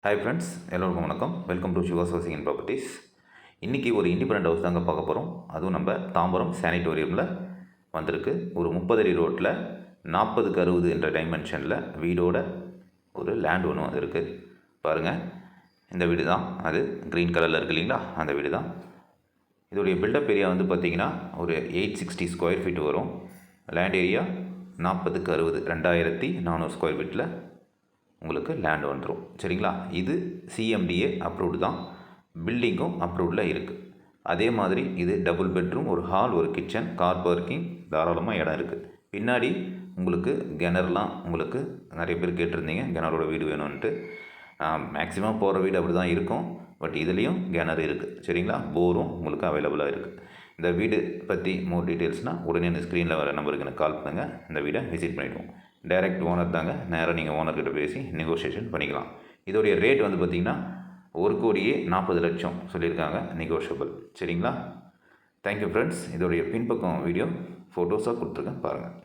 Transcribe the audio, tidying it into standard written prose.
Hi friends, எல்லோருக்கும் வணக்கம். Welcome to Siva's housing and properties. இன்றைக்கி ஒரு இண்டிபெண்டன்ட் ஹவுஸ் தாங்க பார்க்க போகிறோம். அதுவும் நம்ம தாம்பரம் சானிட்டோரியமில் வந்திருக்கு. ஒரு 30 அடி ரோட்டில் 40க்கு 60 என்ற டைமென்ஷனில் வீடோட ஒரு லேண்ட் ஒன்று வந்திருக்கு. பாருங்கள், இந்த வீடு தான் அது க்ரீன் கலரில் இருக்குது இல்லைங்களா, அந்த வீடு தான். இதோடைய பில்டப் ஏரியா வந்து பார்த்திங்கன்னா ஒரு 860 ஸ்கொயர் ஃபீட் வரும். லேண்ட் ஏரியா 40க்கு 60 2400 ஸ்கொயர் ஃபீட்டில் உங்களுக்கு லேண்ட் வந்துடும். சரிங்களா, இது சிஎம்டிஏ அப்ரூவ்டு தான். பில்டிங்கும் அப்ரூவ்டில் இருக்குது. அதே மாதிரி இது டபுள் பெட்ரூம், ஒரு ஹால், ஒரு கிச்சன், கார் பார்க்கிங், தாராளமாக இடம் இருக்குது. பின்னாடி உங்களுக்கு கிணறுலாம் உங்களுக்கு நிறைய பேர் கேட்டிருந்தீங்க, கிணறோட வீடு வேணும்ன்ட்டு. மேக்ஸிமம் போகிற வீடு அப்படி தான் இருக்கும். பட் இதுலேயும் கிணறு இருக்குது. சரிங்களா, போரும் உங்களுக்கு அவைலபிளாக இருக்குது. இந்த வீடு பற்றி மோர் டீட்டெயில்ஸ்னால் உடனே இந்த ஸ்க்ரீனில் வர நம்பருக்கு எனக்கு கால் பண்ணுங்கள். இந்த வீடை விசிட் பண்ணிவிடுவோம். டைரக்ட் ஓனர் தாங்க, நேராக நீங்கள் ஓனர்கிட்ட பேசி நெகோஷியேஷன் பண்ணிக்கலாம். இதோடைய ரேட் வந்து பார்த்திங்கன்னா 1,40,00,000 சொல்லியிருக்காங்க, நெகோஷியபிள். சரிங்களா, தேங்க்யூ ஃப்ரெண்ட்ஸ். இதோடைய பின்பக்கம் வீடியோ ஃபோட்டோஸாக கொடுத்துருக்கேன், பாருங்கள்.